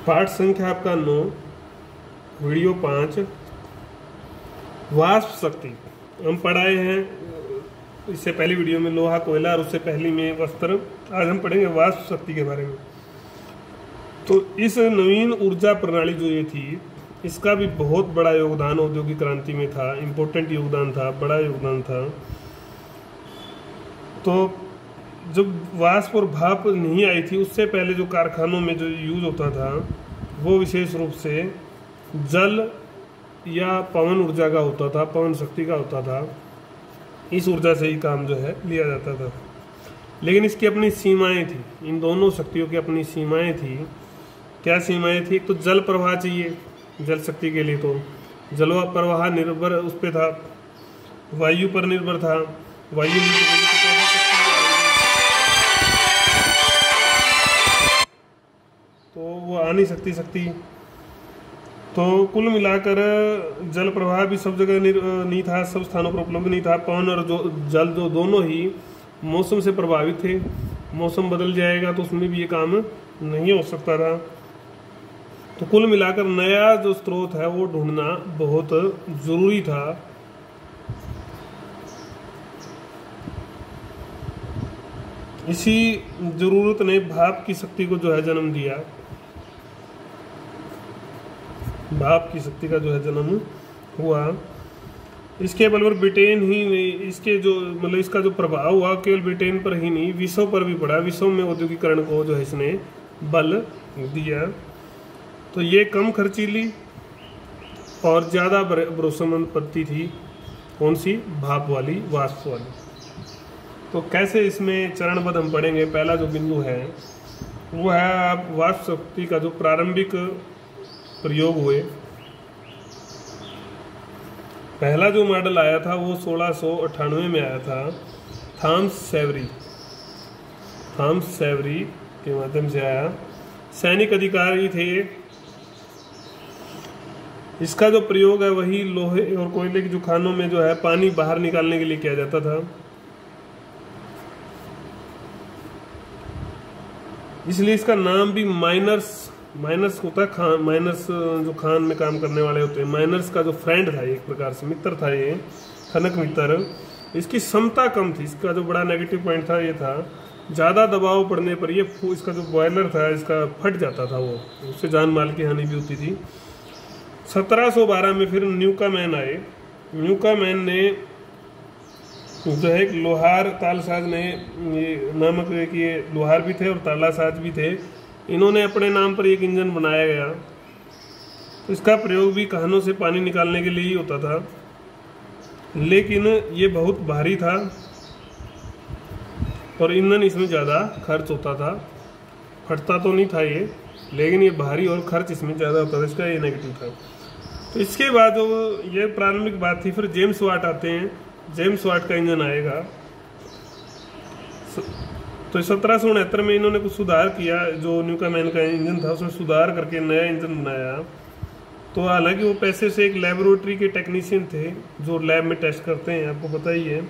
पाठ संख्या आपका 9, वीडियो 5, वाष्प शक्ति। हम पढ़ाए हैं इससे पहली वीडियो में लोहा कोयला और उससे पहली में वस्त्र। आज हम पढ़ेंगे वाष्प शक्ति के बारे में। तो इस नवीन ऊर्जा प्रणाली जो ये थी, इसका भी बहुत बड़ा योगदान औद्योगिक क्रांति में था, इम्पोर्टेंट योगदान था, बड़ा योगदान था। तो जब वाष्प और भाप नहीं आई थी, उससे पहले जो कारखानों में जो यूज होता था वो विशेष रूप से जल या पवन ऊर्जा का होता था, पवन शक्ति का होता था। इस ऊर्जा से ही काम जो है लिया जाता था, लेकिन इसकी अपनी सीमाएं थी। इन दोनों शक्तियों की अपनी सीमाएं थी। क्या सीमाएं थी? एक तो जल प्रवाह चाहिए जल शक्ति के लिए, तो जल प्रवाह निर्भर उस पर था, वायु पर निर्भर था। वायु तो वो आ नहीं सकती। तो कुल मिलाकर जल प्रवाह भी सब जगह नहीं था, सब स्थानों पर उपलब्ध नहीं था। पवन और जल जो दोनों ही मौसम से प्रभावित थे। मौसम बदल जाएगा तो उसमें भी ये काम नहीं हो सकता था। तो कुल मिलाकर नया जो स्रोत है वो ढूंढना बहुत जरूरी था। इसी जरूरत ने भाप की शक्ति को जो है जन्म दिया। भाप की शक्ति का जो है जन्म हुआ। इसके बल पर ब्रिटेन ही नहीं, इसके जो मतलब इसका जो प्रभाव हुआ केवल ब्रिटेन पर ही नहीं, विश्व पर भी पड़ा। विश्व में औद्योगिकरण को जो है इसने बल दिया। तो ये कम खर्चीली और ज़्यादा भरोसेमंद पद्धति थी। कौन सी? भाप वाली, वाष्प वाली। तो कैसे इसमें चरणबद्ध हम पढ़ेंगे। पहला जो बिंदु है वो है आप वाष्प शक्ति का जो प्रारंभिक प्रयोग हुए। पहला जो मॉडल आया था वो 1698 में आया था। थॉमस सेवरी के माध्यम से आया। सैनिक अधिकारी थे। इसका जो प्रयोग है वही लोहे और कोयले की जो खानों में जो है पानी बाहर निकालने के लिए किया जाता था। इसलिए इसका नाम भी माइनर्स होता है। माइनर्स जो खान में काम करने वाले होते हैं, माइनर्स का जो फ्रेंड था, एक प्रकार से मित्र था ये, खनक मित्र। इसकी क्षमता कम थी। इसका जो बड़ा नेगेटिव पॉइंट था ये था, ज़्यादा दबाव पड़ने पर ये इसका जो बॉयलर था इसका फट जाता था, वो उससे जान माल की हानि भी होती थी। 1712 में फिर न्यूकामैन आए। न्यूकामैन ने जो है एक लोहार तालसाज ने ये नामक एक ये लोहार भी थे और तालासाज भी थे। इन्होंने अपने नाम पर एक इंजन बनाया गया। तो इसका प्रयोग भी खानों से पानी निकालने के लिए ही होता था, लेकिन ये बहुत भारी था और ईंधन इसमें ज़्यादा खर्च होता था। फटता तो नहीं था ये, लेकिन ये भारी और खर्च इसमें ज़्यादा होता था। इसका ये नेगेटिव था। तो इसके बाद जो ये प्रारंभिक बात थी, फिर जेम्स वाट आते हैं। जेम्स वाट का इंजन आएगा। तो 1769 में इन्होंने कुछ सुधार किया। जो न्यूकामैन का इंजन था उसमें सुधार करके नया इंजन बनाया। तो हालांकि वो पैसे से एक लेबोरेटरी के टेक्नीशियन थे जो लैब में टेस्ट करते हैं, आपको पता ही है।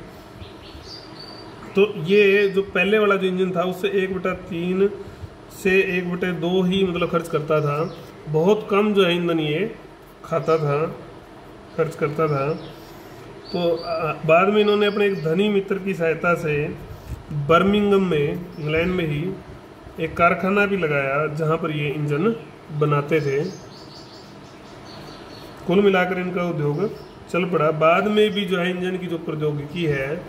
तो ये जो पहले वाला जो इंजन था उससे 1/3 से 1/2 ही मतलब खर्च करता था। बहुत कम जो है ईंधन ये खाता था, खर्च करता था। तो बाद में इन्होंने अपने एक धनी मित्र की सहायता से बर्मिंघम में, इंग्लैंड में ही एक कारखाना भी लगाया जहां पर ये इंजन बनाते थे। कुल मिलाकर इनका उद्योग चल पड़ा। बाद में भी जो है इंजन की जो प्रौद्योगिकी है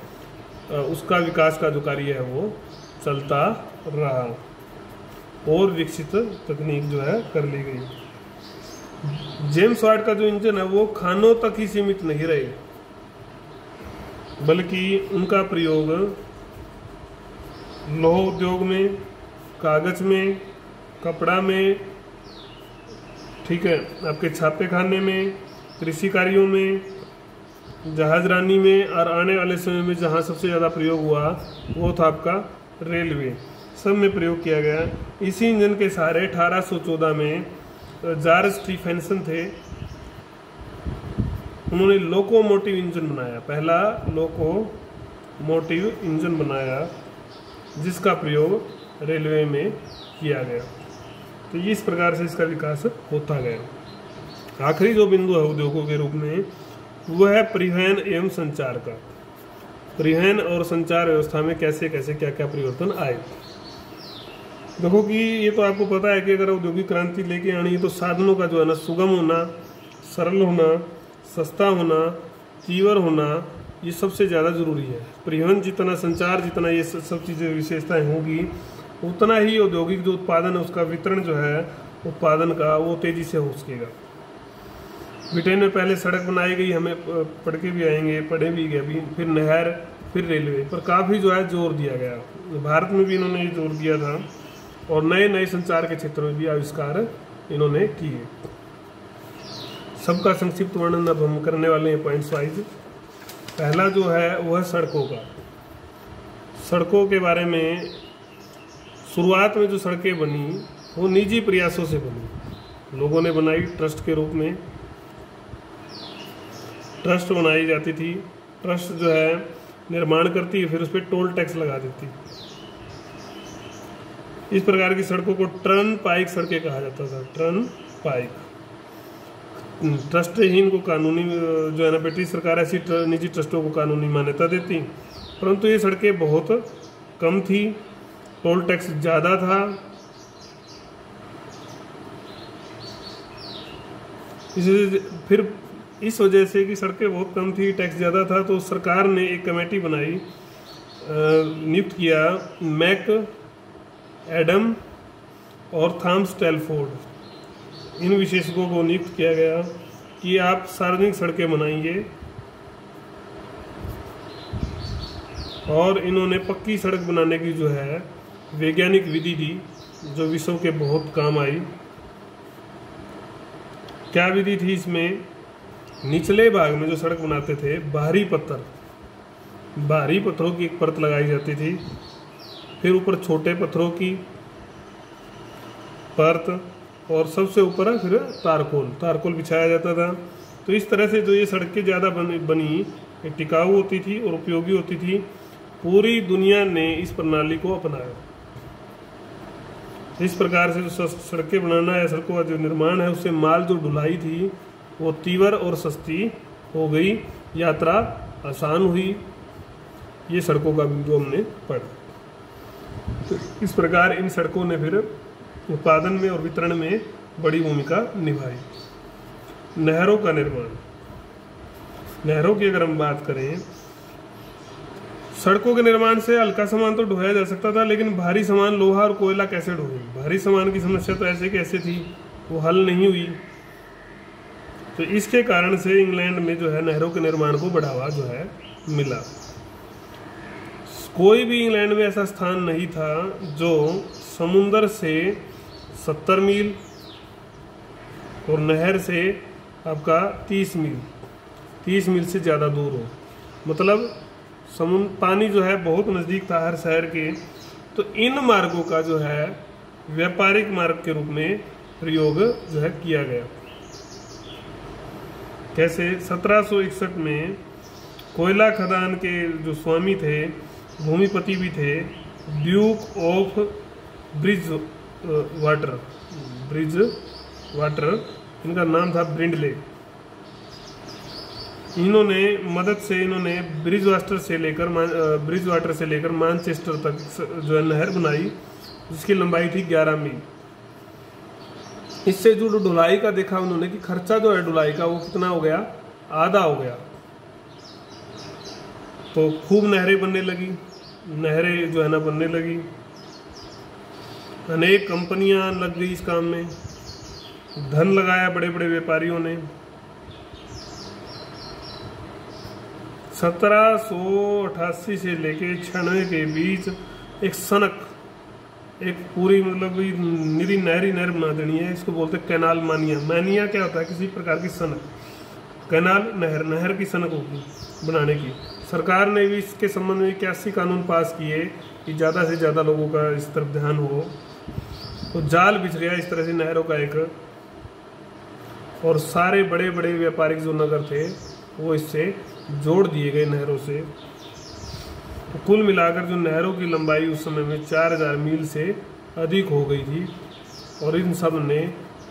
उसका विकास का जो कार्य है वो चलता रहा और विकसित तकनीक जो है कर ली गई। जेम्स वाट का जो इंजन है वो खानों तक ही सीमित नहीं रहे, बल्कि उनका प्रयोग लोह उद्योग में, कागज में, कपड़ा में, ठीक है, आपके छापे खाने में, कृषि कार्यों में, जहाजरानी में, और आने वाले समय में जहाँ सबसे ज़्यादा प्रयोग हुआ वो था आपका रेलवे। सब में प्रयोग किया गया। इसी इंजन के सहारे 1814 में जॉर्ज स्टीफेंसन थे, उन्होंने लोकोमोटिव इंजन बनाया। पहला लोकोमोटिव इंजन बनाया जिसका प्रयोग रेलवे में किया गया। तो इस प्रकार से इसका विकास होता गया। आखिरी जो बिंदु है उद्योगों के रूप में वो है परिवहन एवं संचार का। परिवहन और संचार व्यवस्था में कैसे कैसे क्या क्या परिवर्तन आए। देखो कि ये तो आपको पता है कि अगर औद्योगिक क्रांति लेके आनी है तो साधनों का जो है ना सुगम होना, सरल होना, सस्ता होना, तीव्र होना, ये सबसे ज़्यादा ज़रूरी है। परिवहन जितना, संचार जितना, ये सब चीज़ें विशेषताएं होगी उतना ही औद्योगिक जो उत्पादन है उसका वितरण जो है उत्पादन का वो तेज़ी से हो सकेगा। ब्रिटेन में पहले सड़क बनाई गई, हमें पढ़ के भी आएंगे, पढ़े भी गए अभी, फिर नहर, फिर रेलवे पर काफ़ी जो है जोर दिया गया। भारत में भी इन्होंने ये जोर दिया था और नए नए संचार के क्षेत्रों में भी आविष्कार इन्होंने किए। सबका संक्षिप्त वर्णन अब हम करने वाले हैं पॉइंट्स वाइज। पहला जो है वो है सड़कों का। सड़कों के बारे में शुरुआत में जो सड़कें बनी वो निजी प्रयासों से बनी, लोगों ने बनाई ट्रस्ट के रूप में। ट्रस्ट बनाई जाती थी, ट्रस्ट जो है निर्माण करती है, फिर उस पर टोल टैक्स लगा देती। इस प्रकार की सड़कों को टर्न पाइक सड़कें कहा जाता था, टर्न पाइक। ट्रस्टहीन को कानूनी जो है ना ब्रिटिश सरकार ऐसी निजी ट्रस्टों को कानूनी मान्यता देती, परंतु ये सड़कें बहुत कम थी, टोल टैक्स ज़्यादा था। फिर इस वजह से कि सड़कें बहुत कम थी, टैक्स ज़्यादा था, तो सरकार ने एक कमेटी बनाई, नियुक्त किया मैक एडम और थॉमस टेलफोर्ड। इन विशेषज्ञों को नियुक्त किया गया कि आप सार्वजनिक सड़कें बनाएंगे, और इन्होंने पक्की सड़क बनाने की जो है वैज्ञानिक विधि दी जो विश्व के बहुत काम आई। क्या विधि थी इसमें? निचले भाग में जो सड़क बनाते थे बाहरी पत्थरों की एक परत लगाई जाती थी, फिर ऊपर छोटे पत्थरों की परत, और सबसे ऊपर फिर तारकोल बिछाया जाता था। तो इस तरह से जो ये सड़कें ज़्यादा बनी टिकाऊ होती थी और उपयोगी होती थी। पूरी दुनिया ने इस प्रणाली को अपनाया। इस प्रकार से जो सड़कें बनाना है, सड़कों का जो निर्माण है, उससे माल जो ढुलाई थी वो तीव्र और सस्ती हो गई, यात्रा आसान हुई। ये सड़कों का बिंदु हमने पढ़ा। तो इस प्रकार इन सड़कों ने फिर उत्पादन में और वितरण में बड़ी भूमिका निभाई। नहरों का निर्माण, नहरों की अगर हम बात करें, सड़कों के निर्माण से हल्का सामान तो ढोया जा सकता था, लेकिन भारी सामान लोहा और कोयला कैसे ढोए? भारी सामान की समस्या तो ऐसे की ऐसे थी, वो हल नहीं हुई। तो इसके कारण से इंग्लैंड में जो है नहरों के निर्माण को बढ़ावा जो है मिला। कोई भी इंग्लैंड में ऐसा स्थान नहीं था जो समुंदर से 70 मील और नहर से आपका 30 मील से ज़्यादा दूर हो। मतलब पानी जो है बहुत नज़दीक था हर शहर के। तो इन मार्गों का जो है व्यापारिक मार्ग के रूप में प्रयोग जो है किया गया। कैसे? 1761 में कोयला खदान के जो स्वामी थे, भूमिपति भी थे, ड्यूक ऑफ ब्रिज वाटर, इनका नाम था ब्रिंडले। इन्होंने मदद से ब्रिज वाटर से लेकर मैनचेस्टर तक जो है नहर बनाई, जिसकी लंबाई थी 11 मील। इससे जो ढुलाई का देखा उन्होंने कि खर्चा जो है ढुलाई का वो कितना हो गया, आधा हो गया। तो खूब नहरें बनने लगी, नहरें जो है ना बनने लगी, अनेक कंपनियां लग गई इस काम में, धन लगाया बड़े बड़े व्यापारियों ने। 1788 से लेके 96 के बीच एक पूरी मतलब निरी नहर बना देनी है। इसको बोलते हैं कैनाल मानिया क्या होता है? किसी प्रकार की सनक। कैनाल नहर की सनक होगी बनाने की। सरकार ने भी इसके संबंध में 81 कानून पास किए कि ज़्यादा से ज़्यादा लोगों का इस तरफ ध्यान हो। तो जाल बिछ गया इस तरह से नहरों का एक, और सारे बड़े बड़े व्यापारिक जो नगर थे वो इससे जोड़ दिए गए नहरों से। तो कुल मिलाकर जो नहरों की लंबाई उस समय में 4000 मील से अधिक हो गई थी। और इन सब ने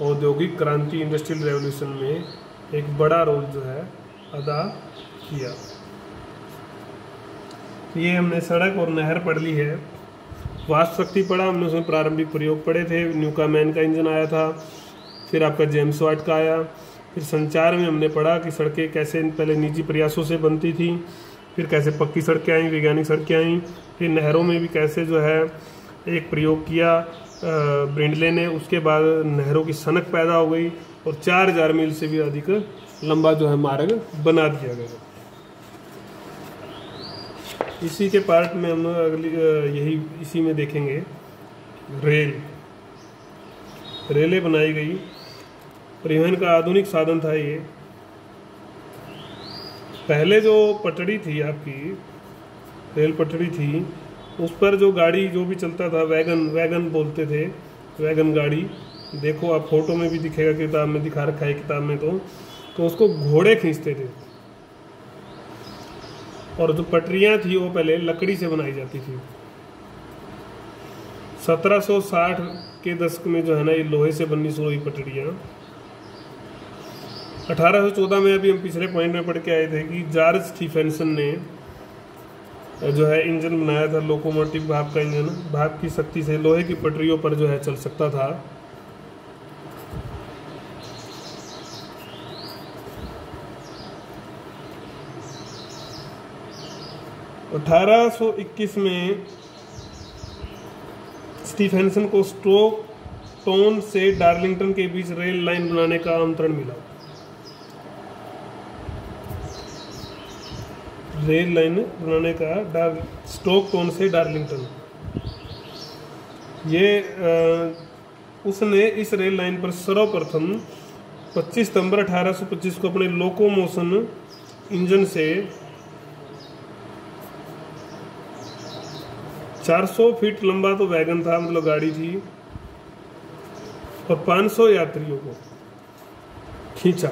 औद्योगिक क्रांति इंडस्ट्रियल रेवोल्यूशन में एक बड़ा रोल जो है अदा किया। ये हमने सड़क और नहर पढ़ ली है। वाष्प शक्ति पढ़ा हमने, उसमें प्रारंभिक प्रयोग पढ़े थे। न्यूकामैन का इंजन आया था, फिर आपका जेम्स वाट का आया। फिर संचार में हमने पढ़ा कि सड़कें कैसे पहले निजी प्रयासों से बनती थी, फिर कैसे पक्की सड़कें आई, वैज्ञानिक सड़कें आई। फिर नहरों में भी कैसे जो है एक प्रयोग किया ब्रिंडले ने, उसके बाद नहरों की सनक पैदा हो गई और 4000 मील से भी अधिक लंबा जो है मार्ग बना दिया गया। इसी के पार्ट में हम अगली यही इसी में देखेंगे रेलें बनाई गई। परिवहन का आधुनिक साधन था ये। पहले जो पटड़ी थी आपकी, रेल पटड़ी थी, उस पर जो गाड़ी जो भी चलता था, वैगन बोलते थे, वैगन गाड़ी। देखो आप फोटो में भी दिखेगा, किताब में दिखा रखा है किताब में, तो उसको घोड़े खींचते थे। और जो पटरियां थी वो पहले लकड़ी से बनाई जाती थी। 1760 के दशक में जो है ना ये लोहे से बननी शुरू हुई पटरियां। 1814 में अभी हम पिछले पॉइंट में पढ़ के आए थे कि जॉर्ज स्टीफेंसन ने जो है इंजन बनाया था, लोकोमोटिव भाप का इंजन। भाप की शक्ति से लोहे की पटरियों पर जो है चल सकता था। तो 1821 में स्टीफेंसन को स्टोकटोन से डार्लिंगटन के बीच रेल लाइन बनाने का आमंत्रण मिला। रेल लाइन बनाने का स्टोकटोन से डार्लिंगटन, ये उसने इस रेल लाइन पर सर्वप्रथम 25 सितंबर 1825 को अपने लोकोमोशन इंजन से 400 फीट लंबा तो वैगन था, मतलब गाड़ी थी, और 500 यात्रियों को खींचा।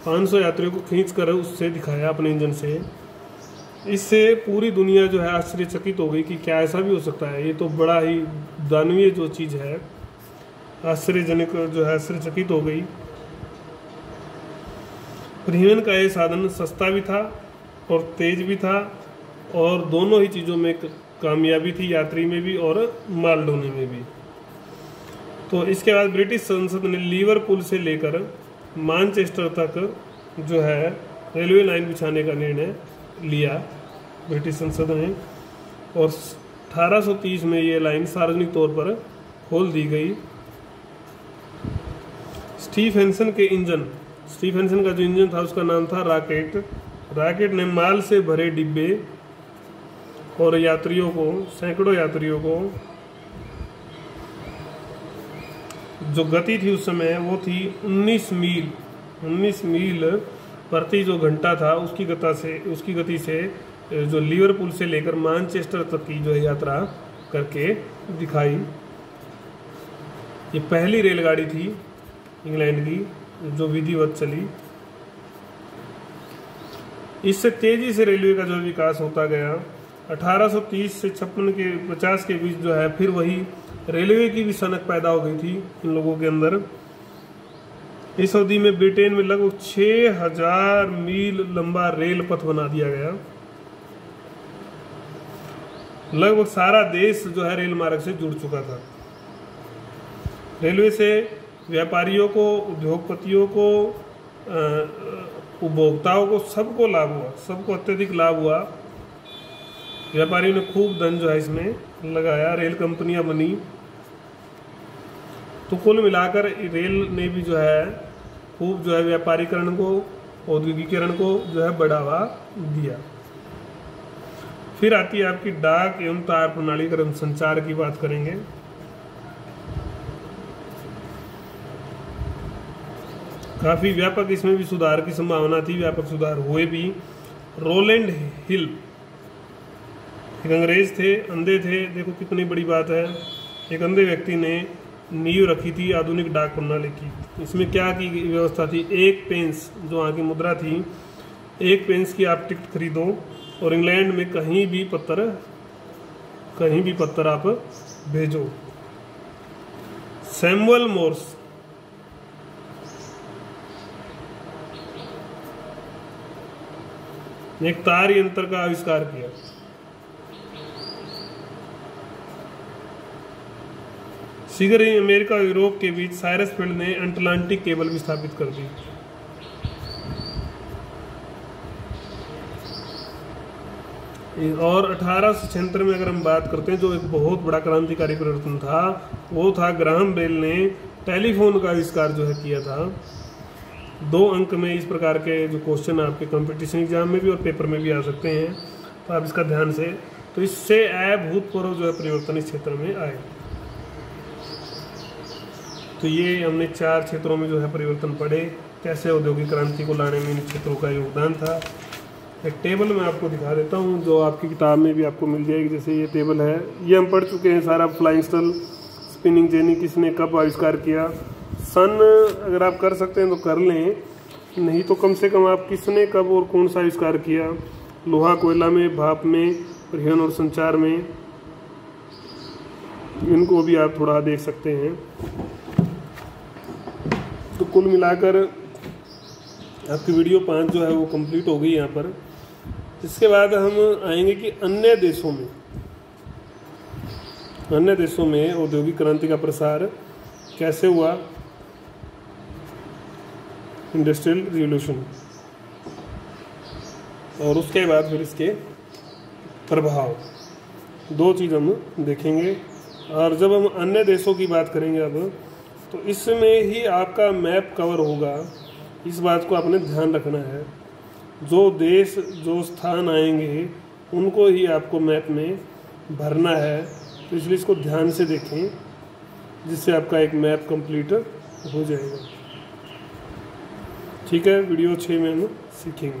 500 यात्रियों को खींच कर उससे दिखाया अपने इंजन से। इससे पूरी दुनिया जो है आश्चर्यचकित हो गई कि क्या ऐसा भी हो सकता है। ये तो बड़ा ही दानवीय जो चीज़ है, आश्चर्यजनक जो है, आश्चर्यचकित हो गई। परिवहन का ये साधन सस्ता भी था और तेज भी था, और दोनों ही चीज़ों में कामयाबी थी, यात्री में भी और माल ढोने में भी। तो इसके बाद ब्रिटिश संसद ने लिवरपूल से लेकर मैनचेस्टर तक जो है रेलवे लाइन बिछाने का निर्णय लिया ब्रिटिश संसद ने, और 1830 में ये लाइन सार्वजनिक तौर पर खोल दी गई। स्टीफेंसन का जो इंजन था उसका नाम था रॉकेट ने माल से भरे डिब्बे और यात्रियों को, सैकड़ों यात्रियों को, जो गति थी उस समय वो थी 19 मील प्रति जो घंटा था, उसकी गति से जो लिवरपूल से लेकर मैनचेस्टर तक की जो है यात्रा करके दिखाई। ये पहली रेलगाड़ी थी इंग्लैंड की जो विधिवत चली। इससे तेजी से रेलवे का जो विकास होता गया। 1830 से 50 के बीच जो है फिर वही रेलवे की भी सनक पैदा हो गई थी इन लोगों के अंदर। इस अवधि में ब्रिटेन में लगभग 6000 मील लंबा रेल पथ बना दिया गया। लगभग सारा देश जो है रेल मार्ग से जुड़ चुका था। रेलवे से व्यापारियों को, उद्योगपतियों को, उपभोक्ताओं को, सबको लाभ हुआ, सबको अत्यधिक लाभ हुआ। व्यापारियों ने खूब धन जो है इसमें लगाया, रेल कंपनियां बनी। तो कुल मिलाकर रेल ने भी जो है खूब जो है व्यापारीकरण को, औद्योगिकीकरण को जो है बढ़ावा दिया। फिर आती है आपकी डाक एवं तार प्रणाली, अगर हम संचार की बात करेंगे। काफी व्यापक इसमें भी सुधार की संभावना थी, व्यापक सुधार हुए भी। रोलैंड हिल एक अंग्रेज थे, अंधे थे, देखो कितनी बड़ी बात है। एक अंधे व्यक्ति ने नींव रखी थी आधुनिक डाक प्रणाली की। इसमें क्या की व्यवस्था थी, 1 पेंस जो वहाँ की मुद्रा थी, 1 पेंस की आप टिकट खरीदो और इंग्लैंड में कहीं भी पत्र आप भेजो। सैमुअल मोर्स ने एक तार यंत्र का आविष्कार किया। शीघ्र ही अमेरिका और यूरोप के बीच साइरस फील्ड ने अटलांटिक केबल भी स्थापित कर दी। और 1876 में अगर हम बात करते हैं, जो एक बहुत बड़ा क्रांतिकारी परिवर्तन था, वो था ग्राहम बेल ने टेलीफोन का आविष्कार जो है किया था। 2 अंक में इस प्रकार के जो क्वेश्चन आपके कंपटीशन एग्जाम में भी और पेपर में भी आ सकते हैं, तो आप इसका ध्यान से, तो इससे अभूतपूर्व जो है परिवर्तन इस क्षेत्र में आए। तो ये हमने 4 क्षेत्रों में जो है परिवर्तन पढ़े, कैसे औद्योगिक क्रांति को लाने में इन क्षेत्रों का योगदान था। एक टेबल मैं आपको दिखा देता हूँ जो आपकी किताब में भी आपको मिल जाएगी। जैसे ये टेबल है, ये हम पढ़ चुके हैं सारा। फ्लाइंग स्टल, स्पिनिंग जेनी किसने कब आविष्कार किया, सन अगर आप कर सकते हैं तो कर लें, नहीं तो कम से कम आप किसने कब और कौन सा आविष्कार किया। लोहा, कोयला में, भाप में, परिवहन और संचार में, इनको भी आप थोड़ा देख सकते हैं। तो कुल मिलाकर आपकी वीडियो 5 जो है वो कंप्लीट हो गई यहाँ पर। इसके बाद हम आएंगे कि अन्य देशों में औद्योगिक क्रांति का प्रसार कैसे हुआ, इंडस्ट्रियल रिवॉल्यूशन, और उसके बाद फिर इसके प्रभाव, 2 चीज़ हम देखेंगे। और जब हम अन्य देशों की बात करेंगे अब, तो इसमें ही आपका मैप कवर होगा। इस बात को आपने ध्यान रखना है, जो देश जो स्थान आएंगे उनको ही आपको मैप में भरना है। तो इसलिए इसको ध्यान से देखें, जिससे आपका एक मैप कंप्लीट हो जाएगा। ठीक है, वीडियो 6 में हम सीखेंगे।